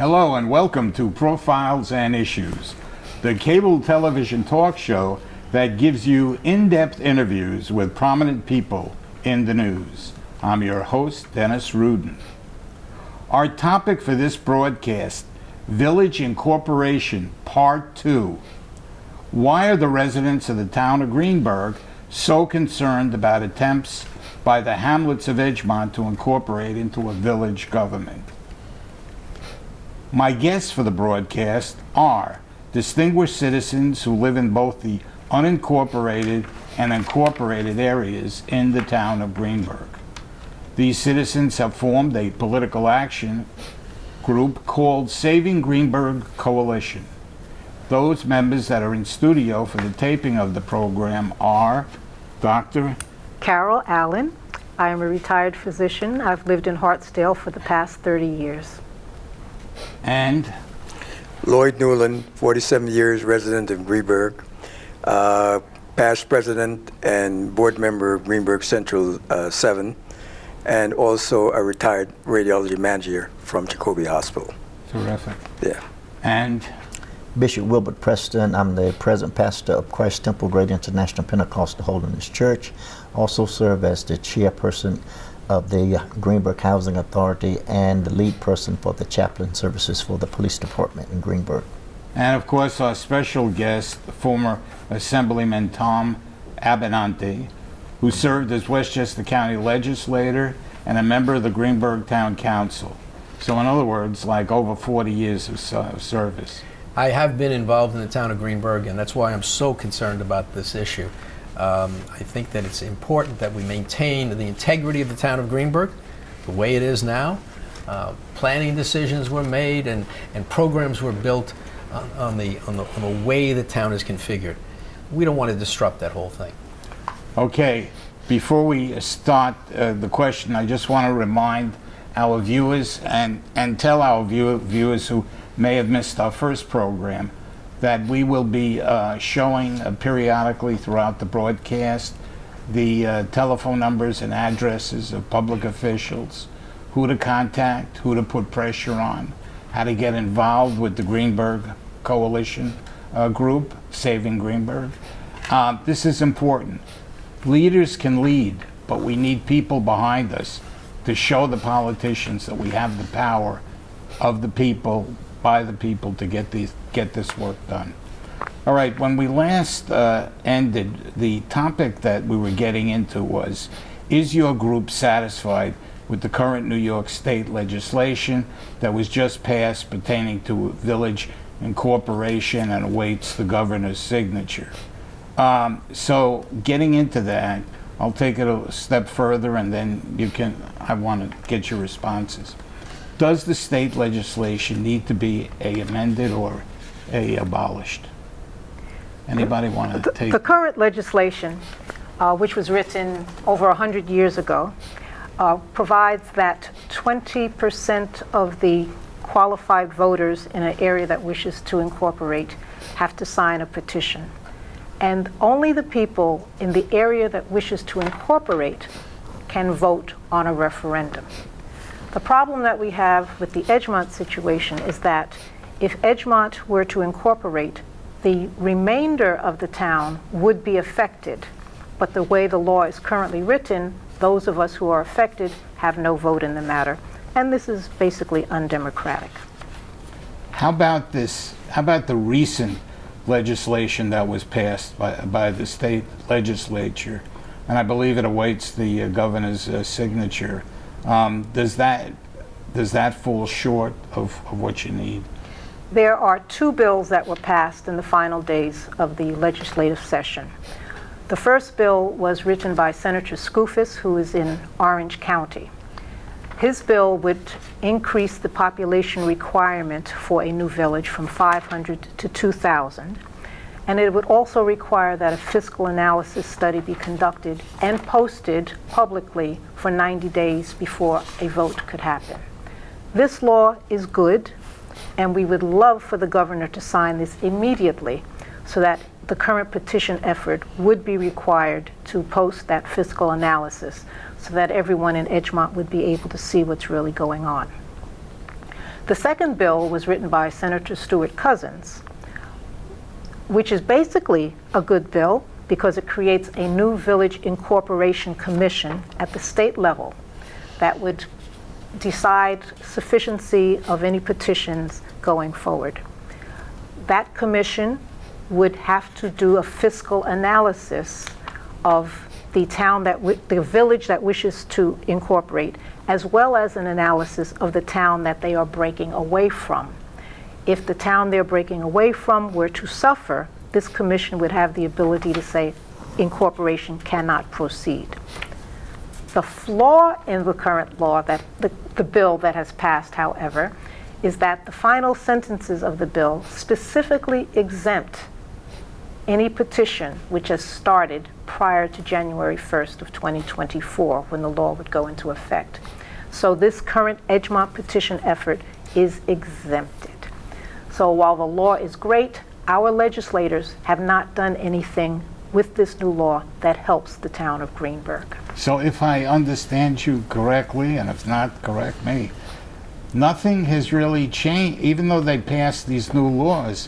Hello and welcome to Profiles and Issues, the cable television talk show that gives you in-depth interviews with prominent people in the news. I'm your host, Dennis Rudin. Our topic for this broadcast, Village Incorporation Part 2. Why are the residents of the town of Greenburgh so concerned about attempts by the hamlets of Edgemont to incorporate into a village government? My guests for the broadcast are distinguished citizens who live in both the unincorporated and incorporated areas in the town of Greenburgh. These citizens have formed a political action group called Saving Greenburgh Coalition. Those members that are in studio for the taping of the program are Dr. Carol Allen. I am a retired physician. I've lived in Hartsdale for the past 30 years. And Lloyd Newland, 47 years, resident of Greenburgh, past president and board member of Greenburgh Central 7, and also a retired radiology manager from Jacobi Hospital. Terrific. Yeah. And Bishop Wilbert Preston. I'm the present pastor of Christ Temple Great International Pentecostal Holiness Church. Also serve as the chairperson of the Greenburgh Housing Authority and the lead person for the chaplain services for the police department in Greenburgh. And of course our special guest, former Assemblyman Tom Abenante, who served as Westchester County legislator and a member of the Greenburgh Town Council. So in other words, like over 40 years of service. I have been involved in the town of Greenburgh, and that's why I'm so concerned about this issue. I think that it's important that we maintain the integrity of the town of Greenburgh the way it is now. Planning decisions were made and programs were built on the way the town is configured. We don't want to disrupt that whole thing. Okay, before we start the question, I just want to remind our viewers and tell our viewers who may have missed our first program that we will be showing periodically throughout the broadcast the telephone numbers and addresses of public officials, who to contact, who to put pressure on, how to get involved with the Greenburgh Coalition group, Saving Greenburgh. This is important. Leaders can lead, but we need people behind us to show the politicians that we have the power of the people, by the people, to get this work done. All right, when we last ended, the topic that we were getting into was, is your group satisfied with the current New York State legislation that was just passed pertaining to village incorporation and awaits the governor's signature? So getting into that, I'll take it a step further and then I want to get your responses. Does the state legislation need to be amended or abolished? Anybody want to take? The current legislation, which was written over 100 years ago, provides that 20% of the qualified voters in an area that wishes to incorporate have to sign a petition. And only the people in the area that wishes to incorporate can vote on a referendum. The problem that we have with the Edgemont situation is that if Edgemont were to incorporate, the remainder of the town would be affected. But the way the law is currently written, those of us who are affected have no vote in the matter. And this is basically undemocratic. How about this? How about the recent legislation that was passed by the state legislature? And I believe it awaits the governor's signature. Does that fall short of what you need? There are two bills that were passed in the final days of the legislative session. The first bill was written by Senator Skoufis, who is in Orange County. His bill would increase the population requirement for a new village from 500 to 2,000. And it would also require that a fiscal analysis study be conducted and posted publicly for 90 days before a vote could happen. This law is good, and we would love for the governor to sign this immediately so that the current petition effort would be required to post that fiscal analysis so that everyone in Edgemont would be able to see what's really going on. The second bill was written by Senator Stuart Cousins, which is basically a good bill because it creates a new village incorporation commission at the state level that would decide sufficiency of any petitions going forward. That commission would have to do a fiscal analysis of the town the village that wishes to incorporate, as well as an analysis of the town that they are breaking away from. If the town they're breaking away from were to suffer, this commission would have the ability to say incorporation cannot proceed. The flaw in the current law, that the bill that has passed, however, is that the final sentences of the bill specifically exempt any petition which has started prior to January 1st of 2024, when the law would go into effect. So this current Edgemont petition effort is exempted. So while the law is great, our legislators have not done anything with this new law that helps the town of Greenburgh. So if I understand you correctly, and if not, correct me, nothing has really changed, even though they passed these new laws.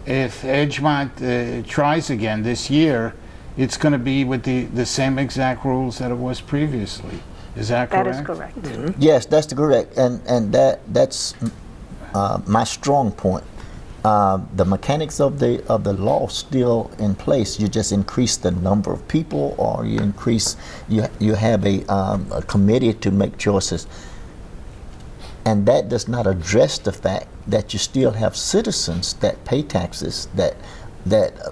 If Edgemont tries again this year, it's going to be with the same exact rules that it was previously. Is that correct? That is correct. Mm-hmm. Yes, that's correct, and that's my strong point. The mechanics of the law still in place. You just increase the number of people, or you have a committee to make choices, and that does not address the fact that you still have citizens that pay taxes, that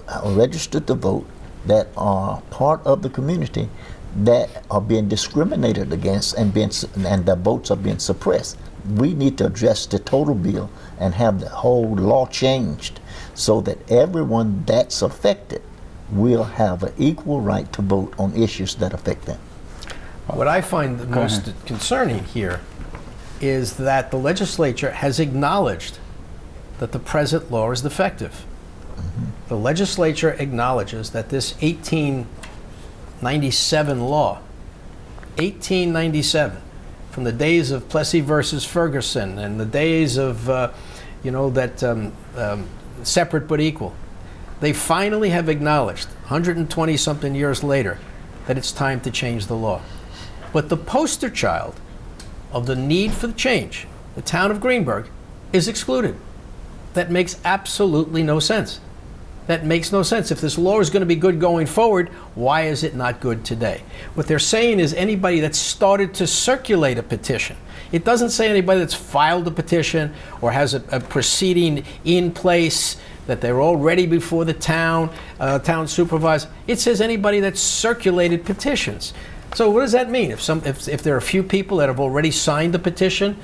are registered to vote, that are part of the community, that are being discriminated against and their votes are being suppressed. We need to address the total bill and have the whole law changed so that everyone that's affected will have an equal right to vote on issues that affect them. What I find the most concerning here is that the legislature has acknowledged that the present law is defective. The legislature acknowledges that this 1897 law, 1897, from the days of Plessy versus Ferguson and the days of, separate but equal, they finally have acknowledged, 120-something years later, that it's time to change the law. But the poster child of the need for the change, the town of Greenburgh, is excluded. That makes absolutely no sense. That makes no sense. If this law is going to be good going forward, why is it not good today? What they're saying is anybody that's started to circulate a petition. It doesn't say anybody that's filed a petition or has a proceeding in place that they're already before the town supervisor. It says anybody that's circulated petitions. So what does that mean? If there are a few people that have already signed the petition,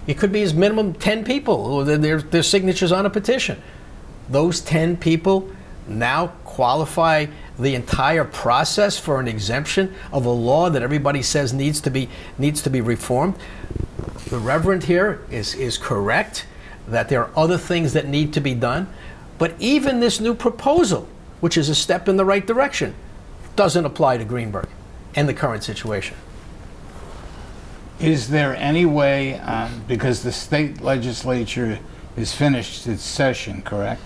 it could be as minimum 10 people, their signatures on a petition. Those 10 people now qualify the entire process for an exemption of a law that everybody says needs to be reformed. The Reverend here is correct that there are other things that need to be done, but even this new proposal, which is a step in the right direction, doesn't apply to Greenburgh and the current situation. Is there any way, because the state legislature is finished its session, correct?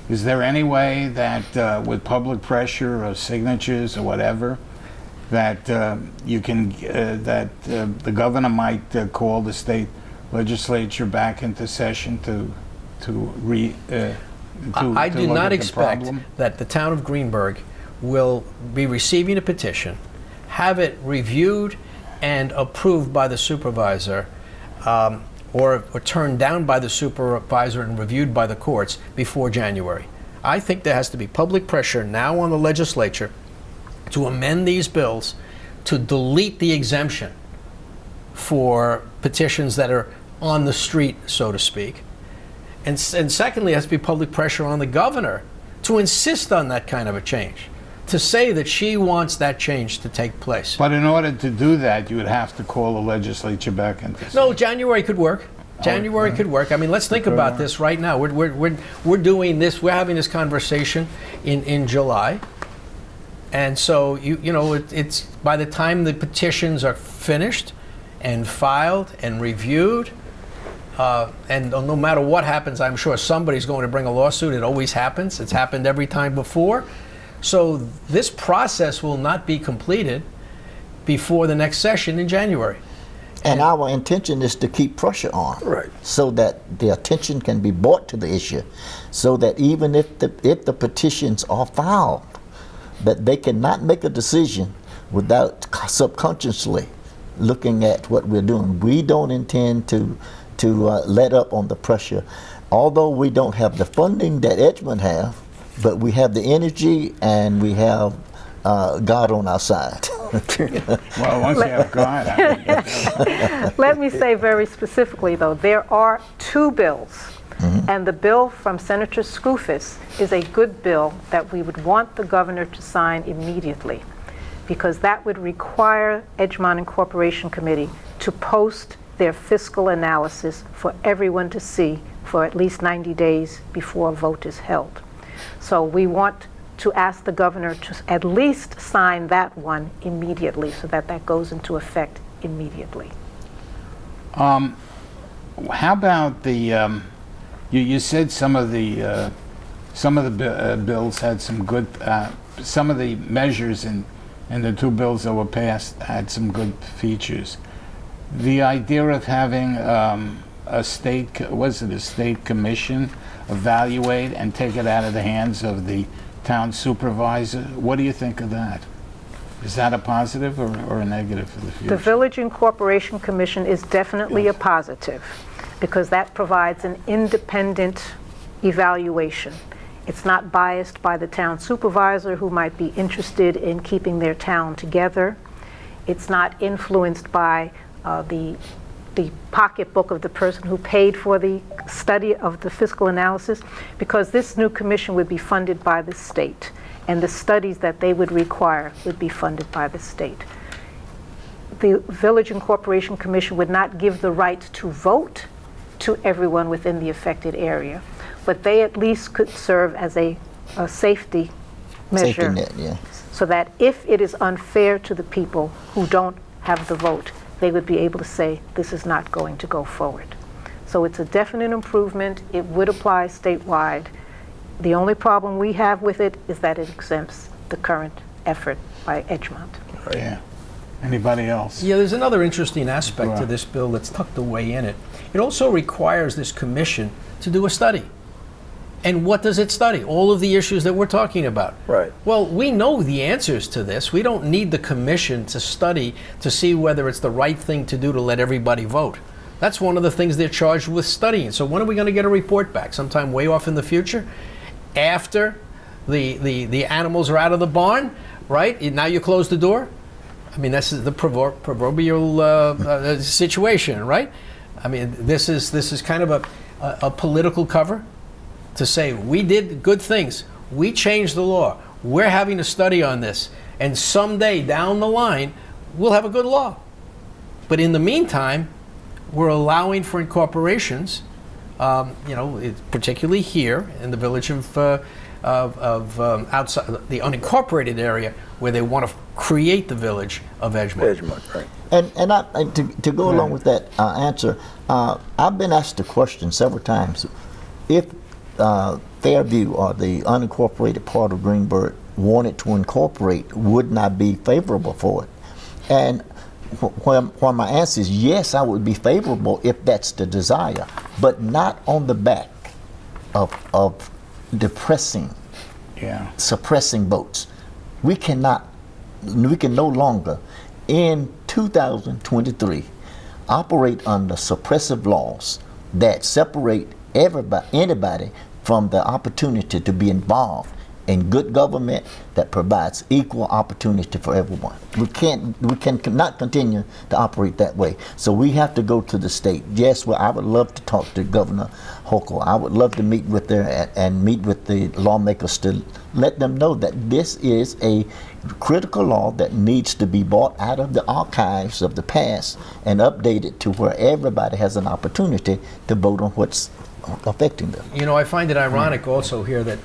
Is there any way that with public pressure or signatures or whatever, that you can that the governor might call the state legislature back into session I do not expect problem? that the town of Greenburgh will be receiving a petition, have it reviewed and approved by the supervisor, or turned down by the supervisor and reviewed by the courts before January. I think there has to be public pressure now on the legislature to amend these bills to delete the exemption for petitions that are on the street, so to speak. And secondly, there has to be public pressure on the governor to insist on that kind of a change, to say that she wants that change to take place. But in order to do that, you would have to call the legislature back into session. No, January could work. January could work. I mean, let's think about this right now. We're doing this. We're having this conversation in July, and so it's by the time the petitions are finished and filed and reviewed, and no matter what happens, I'm sure somebody's going to bring a lawsuit. It always happens. It's happened every time before. So this process will not be completed before the next session in January. And our intention is to keep pressure on, Right. so that the attention can be brought to the issue, so that even if the petitions are filed, that they cannot make a decision without subconsciously looking at what we're doing. We don't intend to let up on the pressure, although we don't have the funding that Edgemont have, but we have the energy and we have God on our side. Well, once you have God, Let me say very specifically, though, there are two bills. And the bill from Senator Skoufis is a good bill that we would want the governor to sign immediately, because that would require Edgemont Incorporation Committee to post their fiscal analysis for everyone to see for at least 90 days before a vote is held. So we want to ask the governor to at least sign that one immediately, so that that goes into effect immediately. how about the? You said some of the bills had some good. Some of the measures in the two bills that were passed had some good features. The idea of having a state commission evaluate and take it out of the hands of the town supervisor. What do you think of that? Is that a positive or a negative for the future? The Village Incorporation Commission is definitely a positive, because that provides an independent evaluation. It's not biased by the town supervisor, who might be interested in keeping their town together. It's not influenced by the pocketbook of the person who paid for the study of the fiscal analysis, because this new commission would be funded by the state, and the studies that they would require would be funded by the state. The Village Incorporation Commission would not give the right to vote to everyone within the affected area, but they at least could serve as a safety measure, Safety net, yeah. so that if it is unfair to the people who don't have the vote, they would be able to say, this is not going to go forward. So it's a definite improvement. It would apply statewide. The only problem we have with it is that it exempts the current effort by Edgemont. Yeah. Anybody else? Yeah, there's another interesting aspect to Right. this bill that's tucked away in it. It also requires this commission to do a study. And what does it study? All of the issues that we're talking about. Right. Well, we know the answers to this. We don't need the commission to study to see whether it's the right thing to do to let everybody vote. That's one of the things they're charged with studying. So when are we going to get a report back? Sometime way off in the future? After the animals are out of the barn, right? Now you close the door? I mean, that's the proverbial situation, right? I mean, this is kind of a political cover to say, we did good things. We changed the law. We're having a study on this. And someday down the line, we'll have a good law. But in the meantime, we're allowing for incorporations, particularly here in the village of outside the unincorporated area, where they want to create the village of Edgemont. Edgemont, right. And to go along with that answer, I've been asked the question several times: if Fairview, or the unincorporated part of Greenburgh, wanted to incorporate, wouldn't I be favorable for it? And while my answer is yes, I would be favorable if that's the desire, but not on the back of depressing, suppressing votes. We can no longer, in 2023, operate under suppressive laws that separate anybody from the opportunity to be involved in good government that provides equal opportunity for everyone. We cannot continue to operate that way. So we have to go to the state. Yes, well, I would love to talk to Governor Hochul. I would love to meet with meet with the lawmakers to let them know that this is a critical law that needs to be brought out of the archives of the past and updated to where everybody has an opportunity to vote on what's affecting them. You know, I find it ironic also here that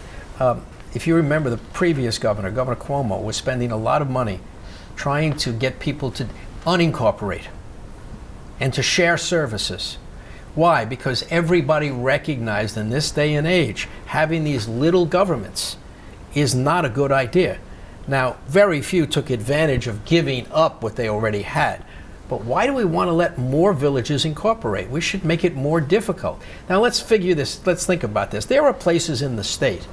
if you remember, the previous governor, Governor Cuomo, was spending a lot of money trying to get people to unincorporate and to share services. Why? Because everybody recognized in this day and age, having these little governments is not a good idea. Now, very few took advantage of giving up what they already had. But why do we want to let more villages incorporate? We should make it more difficult. Now, let's think about this. There are places in the state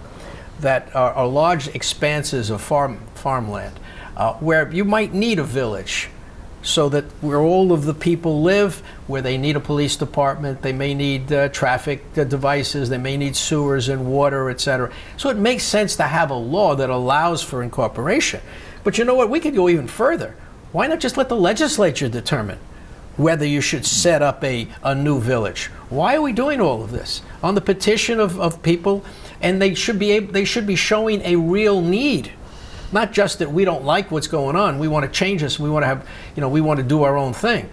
that are large expanses of farmland where you might need a village so that where all of the people live, where they need a police department, they may need traffic devices, they may need sewers and water, etc. So it makes sense to have a law that allows for incorporation. But you know what? We could go even further. Why not just let the legislature determine whether you should set up a new village? Why are we doing all of this? On the petition of people, and they should be showing a real need. Not just that we don't like what's going on, we want to change this, we want to have, we want to do our own thing.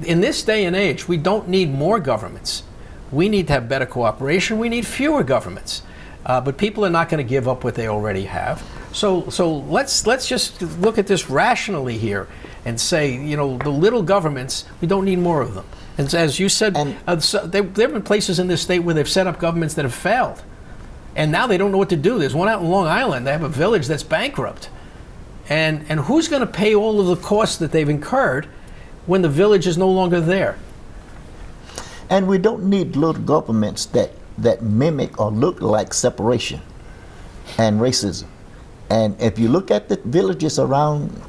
In this day and age, we don't need more governments. We need to have better cooperation, we need fewer governments. But people are not going to give up what they already have. So let's just look at this rationally here and say, the little governments, we don't need more of them. And as you said, there have been places in this state where they've set up governments that have failed. And now they don't know what to do. There's one out in Long Island. They have a village that's bankrupt. And who's going to pay all of the costs that they've incurred when the village is no longer there? And we don't need little governments that mimic or look like separation and racism. And if you look at the villages around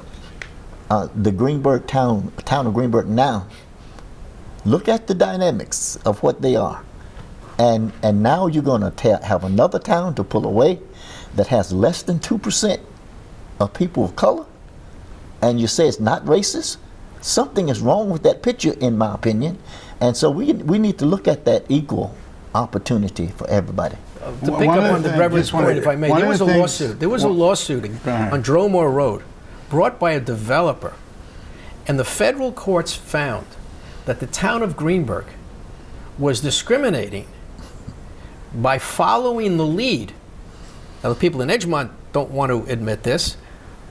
the Greenburgh town of Greenburgh now, look at the dynamics of what they are. And now you're going to have another town to pull away that has less than 2% of people of color, and you say it's not racist? Something is wrong with that picture, in my opinion. And so we need to look at that equal opportunity for everybody. To pick up on the Reverend's point, if I may, there was a lawsuit. There was a lawsuit on Dromore Road brought by a developer, and the federal courts found that the town of Greenburgh was discriminating by following the lead. Now, the people in Edgemont don't want to admit this,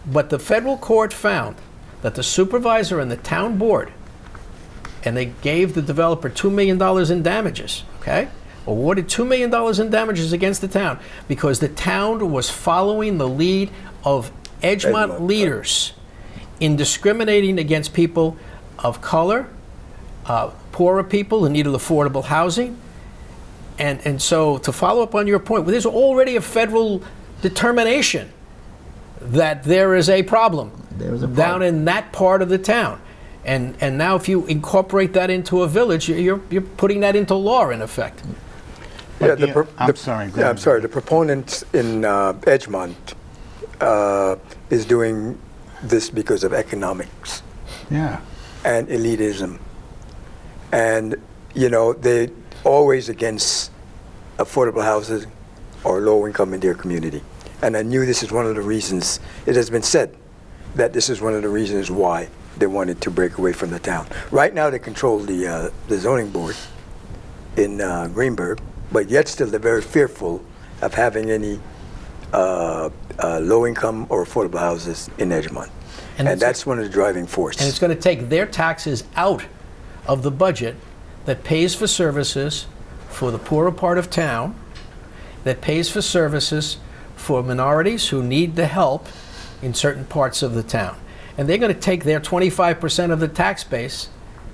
but the federal court found that the supervisor and the town board, and they gave the developer $2 million in damages, okay? Awarded $2 million in damages against the town because the town was following the lead of Edgemont leaders in discriminating against people of color, poorer people who needed affordable housing. And so to follow up on your point, there's already a federal determination that there is a problem down in that part of the town. And now if you incorporate that into a village, you're putting that into law in effect. I'm sorry. The proponent in Edgemont is doing this because of economics. Yeah. And elitism. And, they always against affordable houses or low income in their community. And I knew this is one of the reasons, it has been said that this is one of the reasons why they wanted to break away from the town. Right now they control the zoning board in Greenburgh, but yet still they're very fearful of having any low income or affordable houses in Edgemont. And that's one of the driving forces. And it's going to take their taxes out of the budget that pays for services for the poorer part of town, that pays for services for minorities who need the help in certain parts of the town. And they're going to take their 25% of the tax base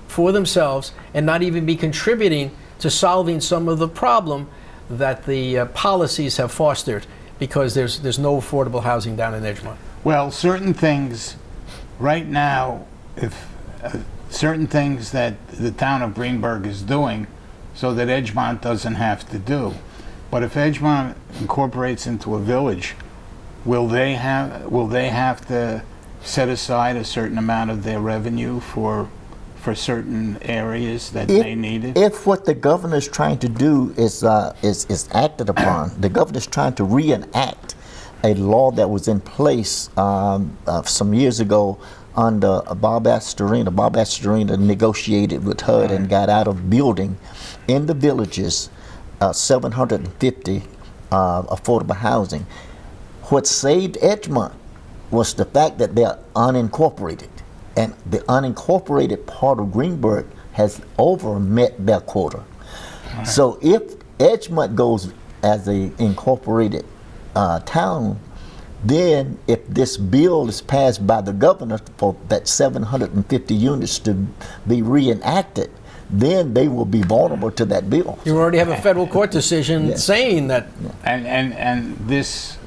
for themselves and not even be contributing to solving some of the problem that the policies have fostered because there's no affordable housing down in Edgemont. Well, certain things right now, certain things that the town of Greenburgh is doing so that Edgemont doesn't have to do. But if Edgemont incorporates into a village, will they have to set aside a certain amount of their revenue for certain areas that they need it? If what the governor is trying to do is acted upon, the governor is trying to reenact a law that was in place some years ago under Bob Astorina. Bob Astorina negotiated with HUD and got out of building in the villages 750 affordable housing. What saved Edgemont was the fact that they're unincorporated. And the unincorporated part of Greenburgh has over met their quota. So if Edgemont goes as a incorporated town, then if this bill is passed by the governor for that 750 units to be reenacted, then they will be vulnerable to that bill. You already have a federal court decision saying that. And this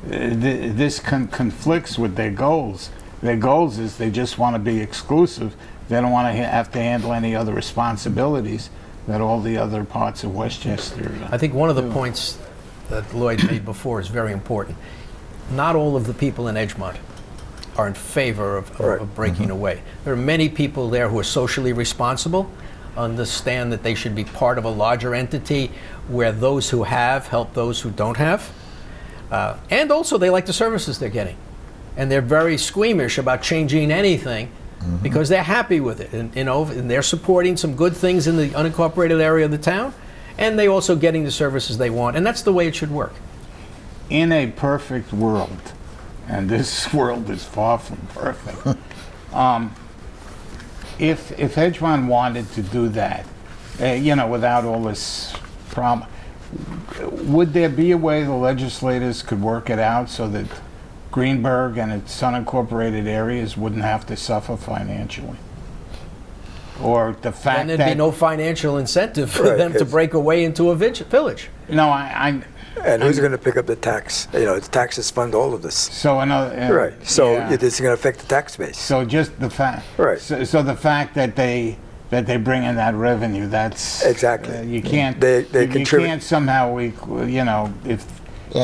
this conflicts with their goals. Their goals is they just want to be exclusive. They don't want to have to handle any other responsibilities that all the other parts of Westchester. I think one of the points that Lloyd made before is very important. Not all of the people in Edgemont are in favor of breaking away. There are many people there who are socially responsible, understand that they should be part of a larger entity where those who have help those who don't have. And also they like the services they're getting. And they're very squeamish about changing anything because they're happy with it. And, and they're supporting some good things in the unincorporated area of the town, and they're also getting the services they want. And that's the way it should work. In a perfect world, and this world is far from perfect, if Edgemont wanted to do that, without all this problem, would there be a way the legislators could work it out so that Greenburgh and its unincorporated areas wouldn't have to suffer financially? Or the fact and there'd be no financial incentive for them to break away into a village. No, and who's going to pick up the tax? Taxes fund all of this. So right. So it's going to affect the tax base. So just the fact. Right. So the fact that they bring in that revenue, that's exactly. You can't. They you contribute. can't somehow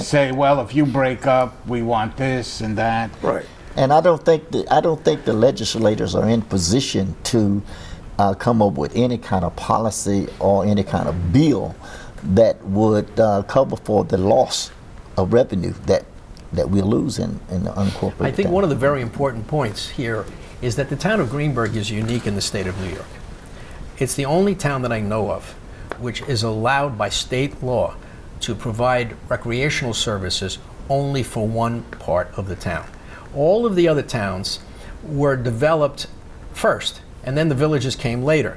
say, well, if you break up, we want this and that. Right. And I don't think the legislators are in position to come up with any kind of policy or any kind of bill that would cover for the loss of revenue that we'll lose in the unincorporated I think town. one of the very important points here is that the town of Greenburgh is unique in the state of New York. It's the only town that I know of which is allowed by state law to provide recreational services only for one part of the town. All of the other towns were developed first, and then the villages came later.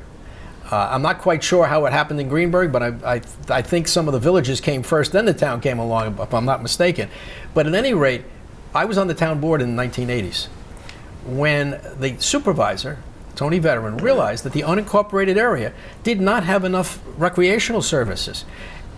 I'm not quite sure how it happened in Greenburgh, but I think some of the villages came first, then the town came along, if I'm not mistaken. But at any rate, I was on the town board in the 1980s when the supervisor, Tony Veteran, realized that the unincorporated area did not have enough recreational services.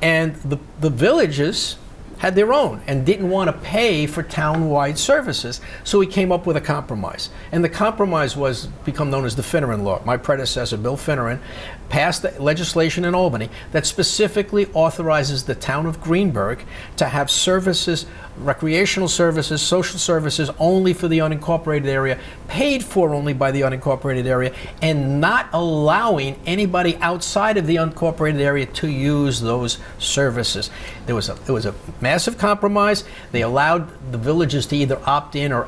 And the villages had their own and didn't want to pay for town-wide services, so he came up with a compromise. And the compromise was become known as the Finneran Law. My predecessor, Bill Finneran, passed legislation in Albany that specifically authorizes the town of Greenburgh to have services, recreational services, social services only for the unincorporated area, paid for only by the unincorporated area, and not allowing anybody outside of the unincorporated area to use those services. There was a massive compromise. They allowed the villages to either opt in or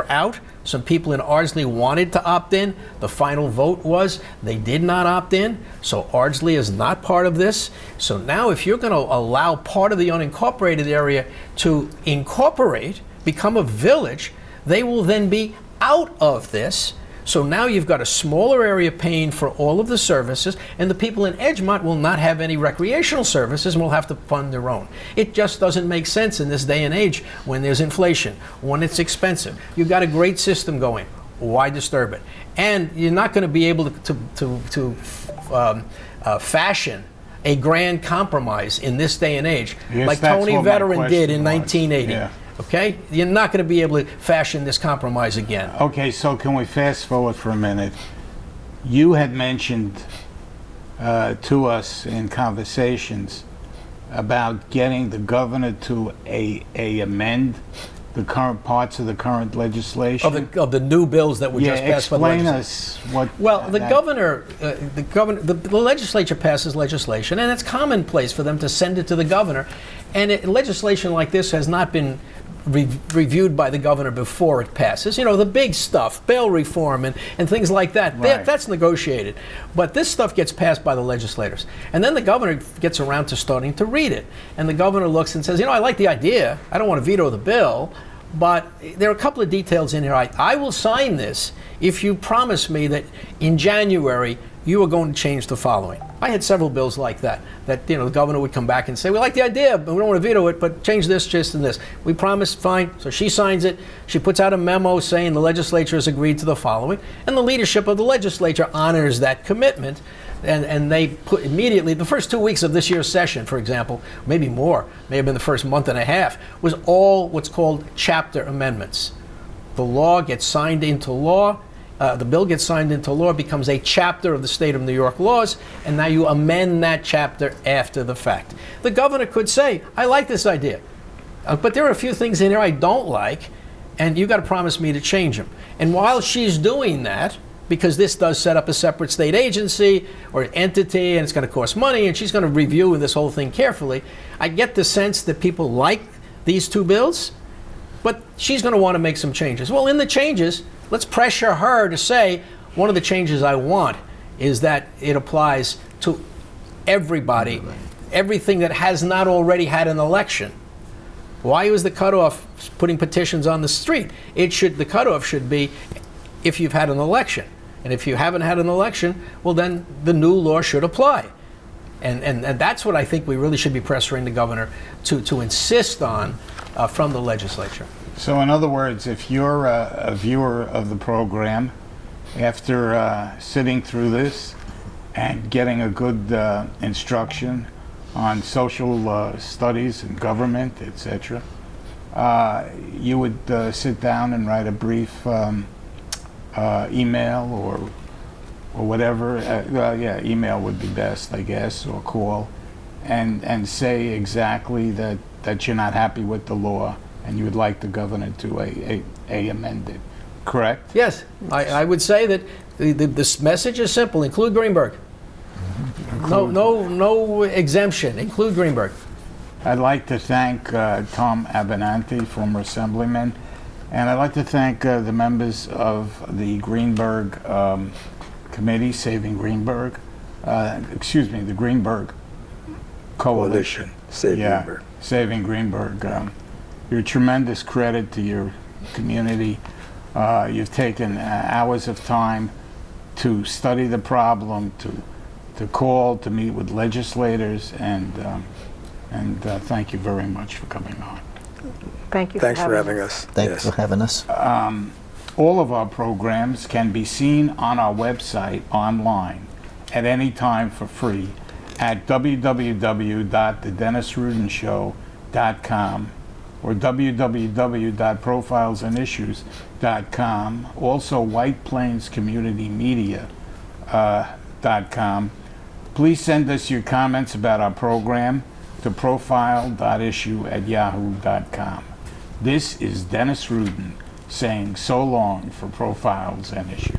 out. Some people in Ardsley wanted to opt in. The final vote was they did not opt in, so Ardsley is not part of this. So now if you're going to allow part of the unincorporated area to incorporate, become a village, they will then be out of this. So now you've got a smaller area paying for all of the services, and the people in Edgemont will not have any recreational services and will have to fund their own. It just doesn't make sense in this day and age when there's inflation, when it's expensive. You've got a great system going. Why disturb it? And you're not going to be able to fashion a grand compromise in this day and age like Tony Veteran did in 1980. Yeah. Okay? You're not going to be able to fashion this compromise again. Okay, so can we fast forward for a minute? You had mentioned to us in conversations about getting the governor to amend the current parts of the current legislation. Of the new bills that were just passed by the legislature. Explain us what... Well, the legislature passes legislation, and it's commonplace for them to send it to the governor. And legislation like this has not been reviewed by the governor before it passes. You know, the big stuff, bail reform and things like that, right. That's negotiated. But this stuff gets passed by the legislators. And then the governor gets around to starting to read it. And the governor looks and says, I like the idea. I don't want to veto the bill, but there are a couple of details in here. I will sign this if you promise me that in January you are going to change the following. I had several bills like that the governor would come back and say, we like the idea, but we don't want to veto it, but change this, just and this. We promised, fine. So she signs it. She puts out a memo saying the legislature has agreed to the following, and the leadership of the legislature honors that commitment. And they put immediately, the first 2 weeks of this year's session, for example, maybe more, may have been the first month and a half, was all what's called chapter amendments. The law gets signed into law. The bill gets signed into law, becomes a chapter of the state of New York laws, and now you amend that chapter after the fact. The governor could say, I like this idea, but there are a few things in here I don't like, and you've got to promise me to change them. And while she's doing that, because this does set up a separate state agency or entity, and it's going to cost money, and she's going to review this whole thing carefully, I get the sense that people like these two bills, but she's going to want to make some changes. Well, in the changes, let's pressure her to say, one of the changes I want is that it applies to everybody, everything that has not already had an election. Why was the cutoff putting petitions on the street? The cutoff should be if you've had an election. And if you haven't had an election, well, then the new law should apply. And that's what I think we really should be pressuring the governor to insist on from the legislature. So in other words, if you're a viewer of the program, after sitting through this and getting a good instruction on social studies and government, etc., you would sit down and write a brief email or whatever. Email would be best, I guess, or call, and say exactly that you're not happy with the law and you would like the governor to amend it. Correct? Yes, I would say that this message is simple. Include Greenburgh. No exemption. Include Greenburgh. I'd like to thank Tom Abenanti, former assemblyman, and I'd like to thank the members of the Greenburgh Committee, Saving Greenburgh. The Greenburgh Coalition. Greenburgh. Saving Greenburgh. You're a tremendous credit to your community. You've taken hours of time to study the problem, to call, to meet with legislators, and thank you very much for coming on. Thank you. Thanks for having us. Thanks for having us. All of our programs can be seen on our website online at any time for free at www.thedennisrudenshow.com or www.profilesandissues.com, also whiteplainscommunitymedia.com. Please send us your comments about our program to profile.issue@yahoo.com. This is Dennis Rudin saying so long for Profiles and Issues.